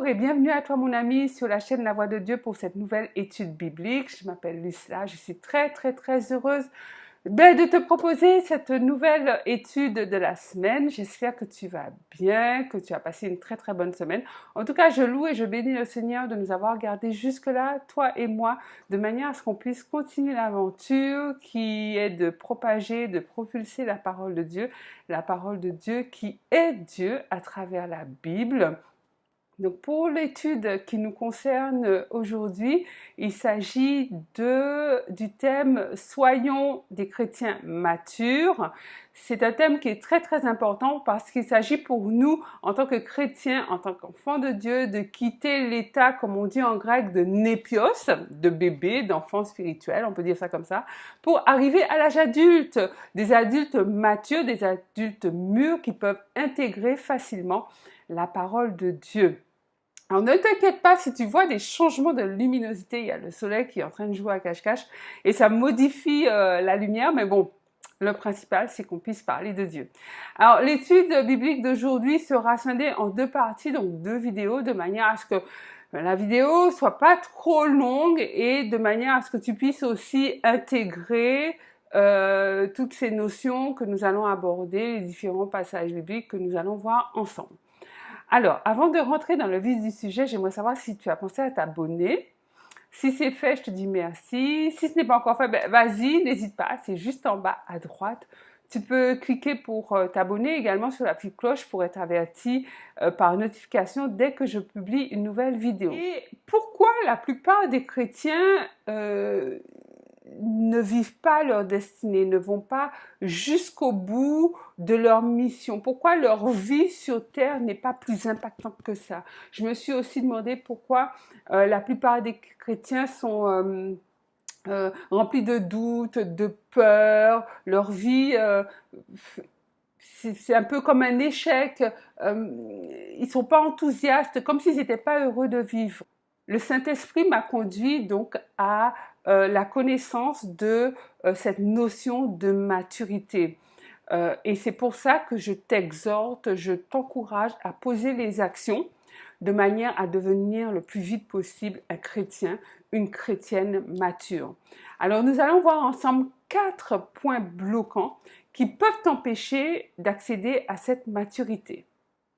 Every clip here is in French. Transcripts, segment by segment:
et bienvenue à toi mon ami sur la chaîne La Voix de Dieu pour cette nouvelle étude biblique. Je m'appelle Lucilla, je suis très heureuse de te proposer cette nouvelle étude de la semaine. J'espère que tu vas bien, que tu as passé une très bonne semaine. En tout cas, je loue et je bénis le Seigneur de nous avoir gardés jusque-là, toi et moi, de manière à ce qu'on puisse continuer l'aventure qui est de propager, de propulser la parole de Dieu qui est Dieu à travers la Bible. Donc pour l'étude qui nous concerne aujourd'hui, il s'agit du thème « Soyons des chrétiens matures ». C'est un thème qui est très important parce qu'il s'agit pour nous, en tant que chrétiens, en tant qu'enfants de Dieu, de quitter l'état, comme on dit en grec, de népios, de bébé, d'enfant spirituel, on peut dire ça comme ça, pour arriver à l'âge adulte, des adultes matures, des adultes mûrs qui peuvent intégrer facilement la parole de Dieu. Alors ne t'inquiète pas si tu vois des changements de luminosité, il y a le soleil qui est en train de jouer à cache-cache et ça modifie la lumière, mais bon, le principal c'est qu'on puisse parler de Dieu. Alors l'étude biblique d'aujourd'hui sera scindée en deux parties, donc deux vidéos, de manière à ce que la vidéo soit pas trop longue et de manière à ce que tu puisses aussi intégrer toutes ces notions que nous allons aborder, les différents passages bibliques que nous allons voir ensemble. Alors, avant de rentrer dans le vif du sujet, j'aimerais savoir si tu as pensé à t'abonner. Si c'est fait, je te dis merci. Si ce n'est pas encore fait, vas-y, n'hésite pas, c'est juste en bas à droite. Tu peux cliquer pour t'abonner également sur la petite cloche pour être averti par notification dès que je publie une nouvelle vidéo. Et pourquoi la plupart des chrétiens ne vivent pas leur destinée, ne vont pas jusqu'au bout de leur mission? Pourquoi leur vie sur Terre n'est pas plus impactante que ça? Je me suis aussi demandé pourquoi la plupart des chrétiens sont remplis de doutes, de peur, leur vie c'est un peu comme un échec, ils sont pas enthousiastes, comme s'ils n'étaient pas heureux de vivre. Le Saint-Esprit m'a conduit donc à la connaissance de cette notion de maturité. Et c'est pour ça que je t'exhorte, je t'encourage à poser les actions de manière à devenir le plus vite possible un chrétien, une chrétienne mature. Alors nous allons voir ensemble 4 points bloquants qui peuvent t'empêcher d'accéder à cette maturité.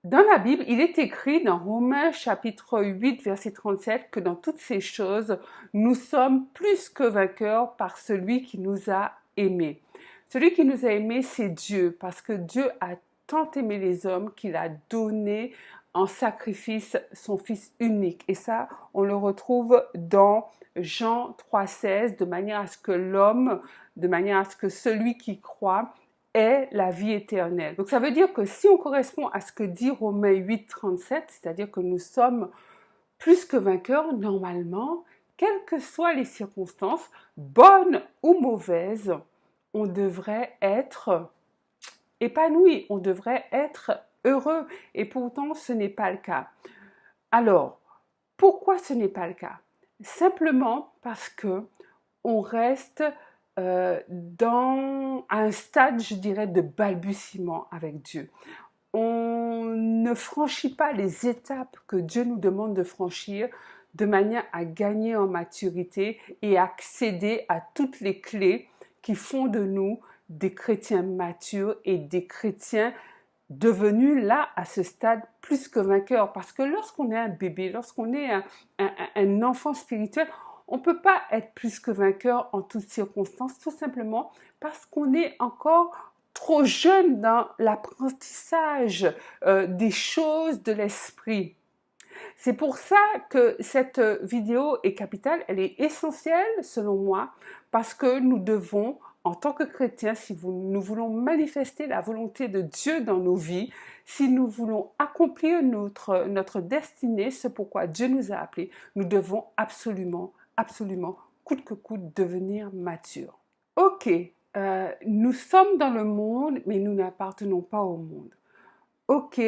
Dans la Bible, il est écrit dans Romains chapitre 8, verset 37, que dans toutes ces choses, nous sommes plus que vainqueurs par celui qui nous a aimés. Celui qui nous a aimés, c'est Dieu, parce que Dieu a tant aimé les hommes qu'il a donné en sacrifice son Fils unique. Et ça, on le retrouve dans Jean 3,16, de manière à ce que l'homme, de manière à ce que celui qui croit, est la vie éternelle. Donc ça veut dire que si on correspond à ce que dit Romains 8, 37, c'est-à-dire que nous sommes plus que vainqueurs, normalement, quelles que soient les circonstances, bonnes ou mauvaises, on devrait être épanoui, on devrait être heureux. Et pourtant, ce n'est pas le cas. Alors, pourquoi ce n'est pas le cas? Simplement parce que on reste à un stade, je dirais, de balbutiement avec Dieu. On ne franchit pas les étapes que Dieu nous demande de franchir de manière à gagner en maturité et accéder à toutes les clés qui font de nous des chrétiens matures et des chrétiens devenus là, à ce stade, plus que vainqueurs. Parce que lorsqu'on est un bébé, lorsqu'on est un enfant spirituel, on ne peut pas être plus que vainqueur en toutes circonstances, tout simplement parce qu'on est encore trop jeune dans l'apprentissage des choses de l'esprit. C'est pour ça que cette vidéo est capitale, elle est essentielle selon moi, parce que nous devons, en tant que chrétiens, si nous voulons manifester la volonté de Dieu dans nos vies, si nous voulons accomplir notre destinée, ce pourquoi Dieu nous a appelés, nous devons absolument, coûte que coûte, devenir matures. Ok, nous sommes dans le monde, mais nous n'appartenons pas au monde. Ok,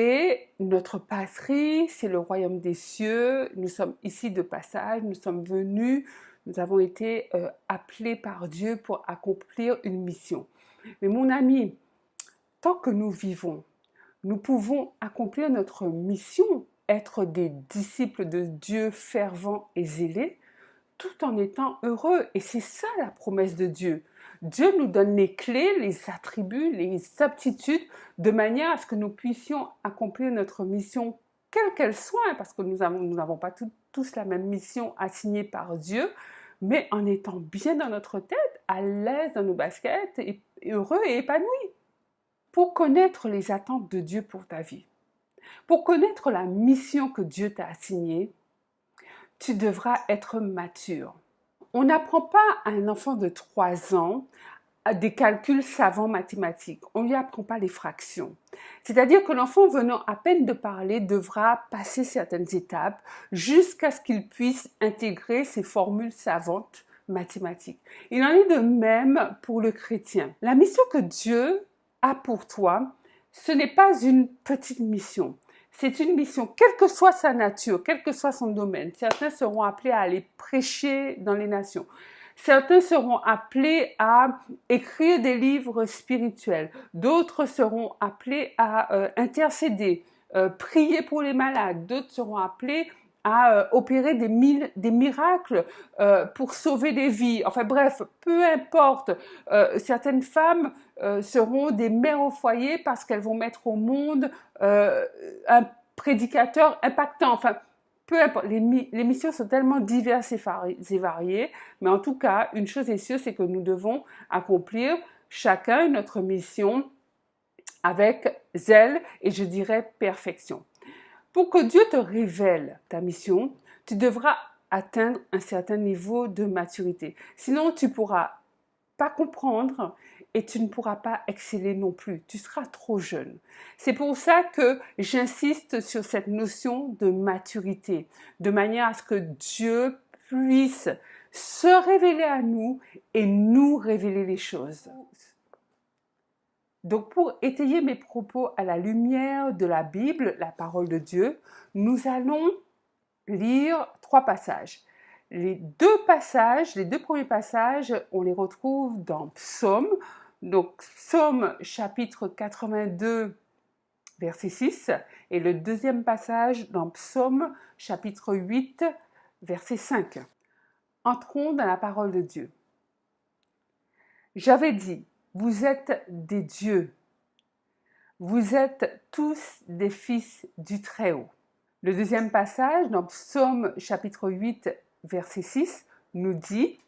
notre patrie, c'est le royaume des cieux, nous sommes ici de passage, nous sommes venus, nous avons été appelés par Dieu pour accomplir une mission. Mais mon ami, tant que nous vivons, nous pouvons accomplir notre mission être des disciples de Dieu fervents et zélés, tout en étant heureux. Et c'est ça la promesse de Dieu. Dieu nous donne les clés, les attributs, les aptitudes, de manière à ce que nous puissions accomplir notre mission, quelle qu'elle soit, parce que nous n'avons pas tous la même mission assignée par Dieu, mais en étant bien dans notre tête, à l'aise dans nos baskets, et heureux et épanouis. Pour connaître les attentes de Dieu pour ta vie, pour connaître la mission que Dieu t'a assignée, tu devras être mature. On n'apprend pas à un enfant de 3 ans des calculs savants mathématiques. On ne lui apprend pas les fractions. C'est-à-dire que l'enfant venant à peine de parler devra passer certaines étapes jusqu'à ce qu'il puisse intégrer ces formules savantes mathématiques. Il en est de même pour le chrétien. La mission que Dieu a pour toi, ce n'est pas une petite mission. C'est une mission, quelle que soit sa nature, quel que soit son domaine. Certains seront appelés à aller prêcher dans les nations. Certains seront appelés à écrire des livres spirituels. D'autres seront appelés à intercéder, prier pour les malades. D'autres seront appelés à opérer des miracles pour sauver des vies. Enfin bref, peu importe. Certaines femmes seront des mères au foyer parce qu'elles vont mettre au monde un prédicateur impactant. Enfin, peu importe, les missions sont tellement diverses et variées, mais en tout cas, une chose est sûre, c'est que nous devons accomplir chacun notre mission avec zèle et je dirais perfection. Pour que Dieu te révèle ta mission, tu devras atteindre un certain niveau de maturité. Sinon, tu ne pourras pas comprendre et tu ne pourras pas exceller non plus. Tu seras trop jeune. C'est pour ça que j'insiste sur cette notion de maturité, de manière à ce que Dieu puisse se révéler à nous et nous révéler les choses. Donc pour étayer mes propos à la lumière de la Bible, la parole de Dieu, nous allons lire 3 passages. Les deux premiers passages, on les retrouve dans Psaume. Donc Psaume chapitre 82, verset 6, et le deuxième passage dans Psaume chapitre 8, verset 5. Entrons dans la parole de Dieu. J'avais dit, vous êtes des dieux, vous êtes tous des fils du Très-Haut. Le deuxième passage, dans Psaume chapitre 8, verset 6, nous dit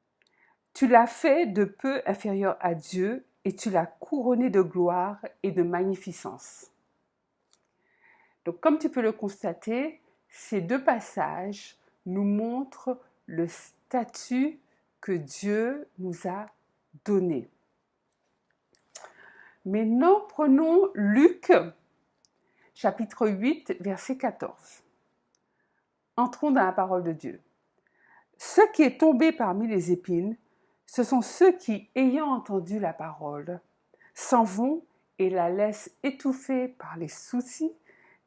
« Tu l'as fait de peu inférieur à Dieu et tu l'as couronné de gloire et de magnificence. » Donc, comme tu peux le constater, ces 2 passages nous montrent le statut que Dieu nous a donné. Maintenant, prenons Luc, chapitre 8, verset 14. Entrons dans la parole de Dieu. Ce qui est tombé parmi les épines, ce sont ceux qui, ayant entendu la parole, s'en vont et la laissent étouffer par les soucis,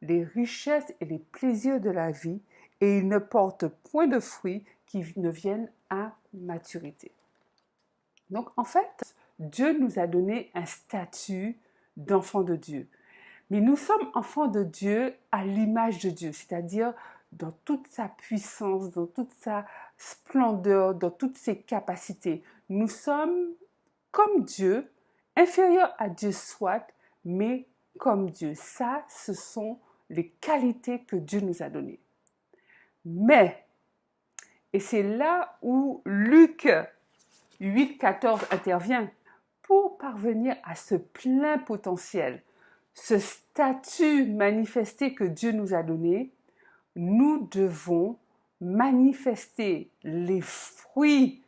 les richesses et les plaisirs de la vie, et ils ne portent point de fruits qui ne viennent à maturité. Donc en fait, Dieu nous a donné un statut d'enfant de Dieu. Mais nous sommes enfants de Dieu à l'image de Dieu, c'est-à-dire dans toute sa puissance, dans toute sa splendeur, dans toutes ses capacités. Nous sommes comme Dieu, inférieurs à Dieu soit, mais comme Dieu. Ça, ce sont les qualités que Dieu nous a données. Mais, et c'est là où Luc 8, 14 intervient, pour parvenir à ce plein potentiel, ce statut manifesté que Dieu nous a donné, nous devons manifester les fruits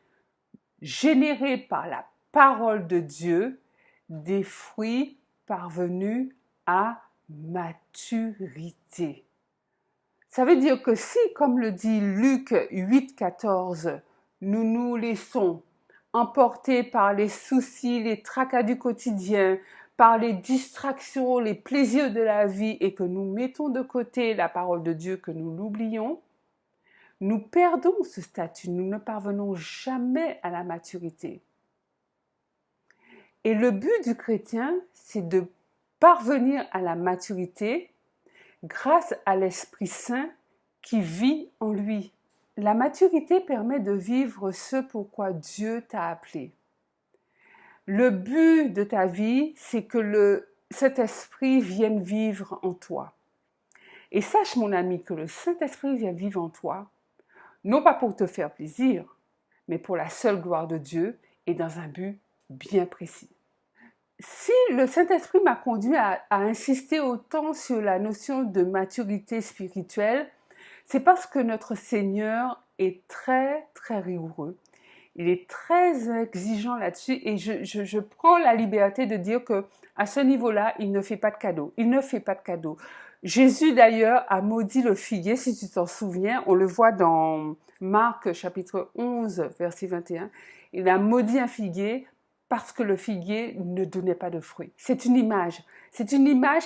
générés par la parole de Dieu, des fruits parvenus à maturité. Ça veut dire que si, comme le dit Luc 8, 14, nous nous laissons emportés par les soucis, les tracas du quotidien, par les distractions, les plaisirs de la vie et que nous mettons de côté la parole de Dieu, que nous l'oublions, nous perdons ce statut, nous ne parvenons jamais à la maturité. Et le but du chrétien, c'est de parvenir à la maturité, grâce à l'Esprit Saint qui vit en lui. La maturité permet de vivre ce pourquoi Dieu t'a appelé. Le but de ta vie, c'est que cet esprit vienne vivre en toi. Et sache, mon ami, que le Saint-Esprit vient vivre en toi, non pas pour te faire plaisir, mais pour la seule gloire de Dieu et dans un but bien précis. Si le Saint-Esprit m'a conduit à insister autant sur la notion de maturité spirituelle, c'est parce que notre Seigneur est très, très rigoureux. Il est très exigeant là-dessus et je prends la liberté de dire que à ce niveau-là, il ne fait pas de cadeaux. Il ne fait pas de cadeaux. Jésus d'ailleurs a maudit le figuier, si tu t'en souviens, on le voit dans Marc chapitre 11, verset 21. Il a maudit un figuier parce que le figuier ne donnait pas de fruits. C'est une image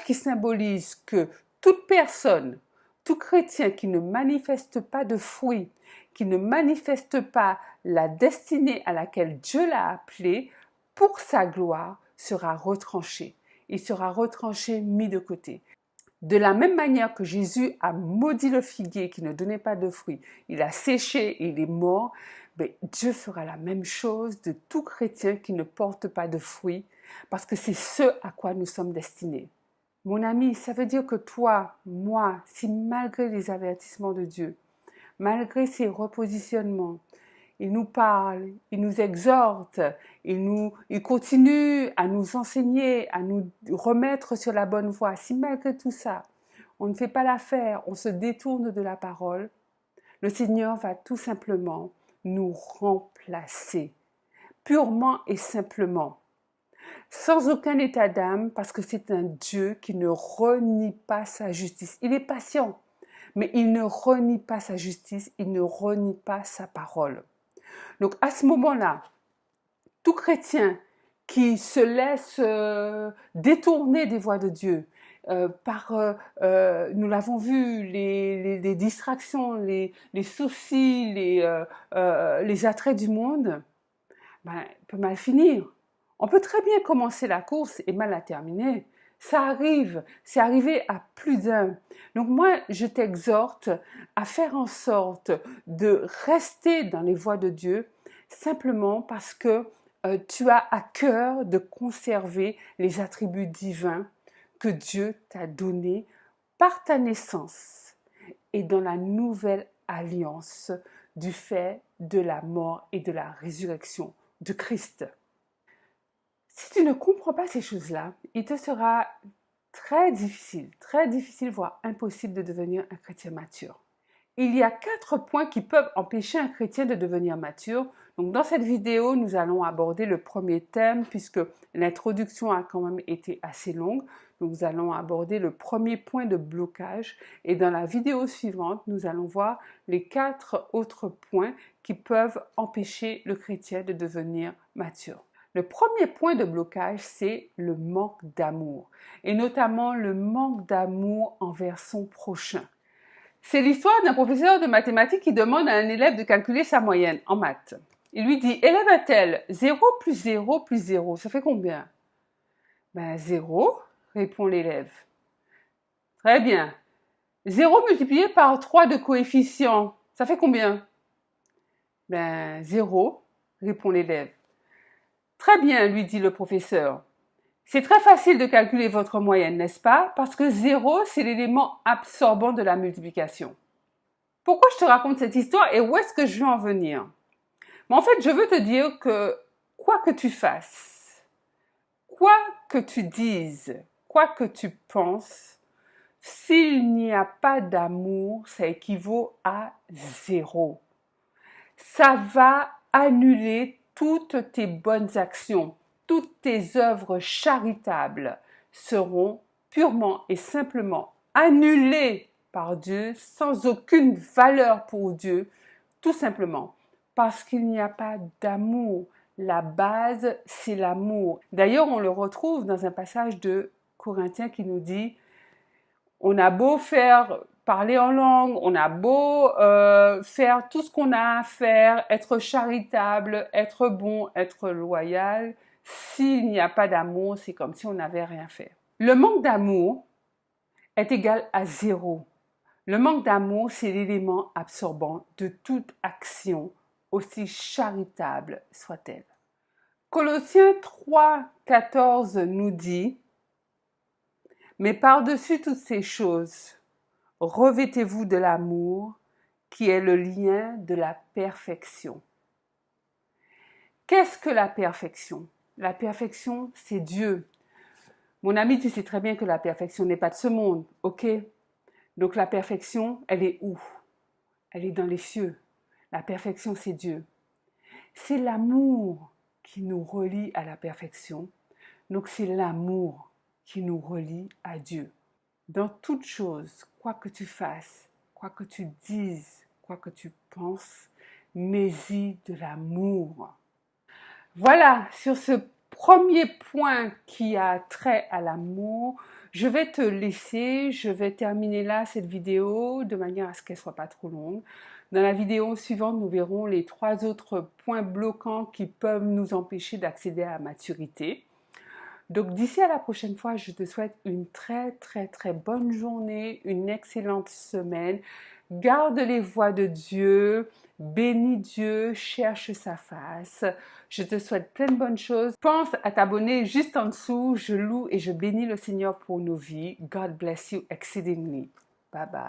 qui symbolise que toute personne, tout chrétien qui ne manifeste pas de fruits, qui ne manifeste pas la destinée à laquelle Dieu l'a appelé, pour sa gloire, sera retranché. Il sera retranché, mis de côté. De la même manière que Jésus a maudit le figuier qui ne donnait pas de fruits, il a séché et il est mort, mais Dieu fera la même chose de tout chrétien qui ne porte pas de fruits, parce que c'est ce à quoi nous sommes destinés. Mon ami, ça veut dire que toi, moi, si malgré les avertissements de Dieu, malgré ses repositionnements, il nous parle, il nous exhorte, il continue à nous enseigner, à nous remettre sur la bonne voie. Si malgré tout ça, on ne fait pas l'affaire, on se détourne de la parole, le Seigneur va tout simplement nous remplacer, purement et simplement, sans aucun état d'âme, parce que c'est un Dieu qui ne renie pas sa justice. Il est patient, mais il ne renie pas sa justice, il ne renie pas sa parole. Donc à ce moment-là, tout chrétien qui se laisse détourner des voies de Dieu par, nous l'avons vu, les distractions, les soucis, les attraits du monde, peut mal finir. On peut très bien commencer la course et mal la terminer. Ça arrive, c'est arrivé à plus d'un. Donc moi, je t'exhorte à faire en sorte de rester dans les voies de Dieu, simplement parce que tu as à cœur de conserver les attributs divins que Dieu t'a donnés par ta naissance et dans la nouvelle alliance du fait de la mort et de la résurrection de Christ. Si tu ne comprends pas ces choses-là, il te sera très difficile, voire impossible de devenir un chrétien mature. Il y a 4 points qui peuvent empêcher un chrétien de devenir mature. Donc dans cette vidéo, nous allons aborder le premier thème puisque l'introduction a quand même été assez longue. Donc nous allons aborder le premier point de blocage et dans la vidéo suivante, nous allons voir les 4 autres points qui peuvent empêcher le chrétien de devenir mature. Le premier point de blocage, c'est le manque d'amour, et notamment le manque d'amour envers son prochain. C'est l'histoire d'un professeur de mathématiques qui demande à un élève de calculer sa moyenne en maths. Il lui dit, élève un tel, 0 plus 0 plus 0, ça fait combien? 0, répond l'élève. Très bien. 0 multiplié par 3 de coefficient, ça fait combien? 0, répond l'élève. Très bien, lui dit le professeur. C'est très facile de calculer votre moyenne, n'est-ce pas? Parce que 0, c'est l'élément absorbant de la multiplication. Pourquoi je te raconte cette histoire et où est-ce que je veux en venir? En fait, je veux te dire que quoi que tu fasses, quoi que tu dises, quoi que tu penses, s'il n'y a pas d'amour, ça équivaut à 0. Ça va annuler toutes tes bonnes actions, toutes tes œuvres charitables seront purement et simplement annulées par Dieu, sans aucune valeur pour Dieu, tout simplement parce qu'il n'y a pas d'amour. La base, c'est l'amour. D'ailleurs, on le retrouve dans un passage de Corinthiens qui nous dit « On a beau parler en langue, on a beau faire tout ce qu'on a à faire, être charitable, être bon, être loyal, s'il n'y a pas d'amour, c'est comme si on n'avait rien fait. » Le manque d'amour est égal à 0. Le manque d'amour, c'est l'élément absorbant de toute action, aussi charitable soit-elle. Colossiens 3, 14 nous dit « Mais par-dessus toutes ces choses, revêtez-vous de l'amour, qui est le lien de la perfection. » Qu'est-ce que la perfection? La perfection, c'est Dieu. Mon ami, tu sais très bien que la perfection n'est pas de ce monde, ok? Donc la perfection, elle est où? Elle est dans les cieux. La perfection, c'est Dieu. C'est l'amour qui nous relie à la perfection. Donc c'est l'amour qui nous relie à Dieu. Dans toute chose, quoi que tu fasses, quoi que tu dises, quoi que tu penses, mets-y de l'amour. Voilà, sur ce premier point qui a trait à l'amour, je vais te laisser, je vais terminer là cette vidéo de manière à ce qu'elle ne soit pas trop longue. Dans la vidéo suivante, nous verrons les 3 autres points bloquants qui peuvent nous empêcher d'accéder à la maturité. Donc d'ici à la prochaine fois, je te souhaite une très bonne journée, une excellente semaine. Garde les voies de Dieu, bénis Dieu, cherche sa face. Je te souhaite plein de bonnes choses. Pense à t'abonner juste en dessous. Je loue et je bénis le Seigneur pour nos vies. God bless you exceedingly. Bye bye.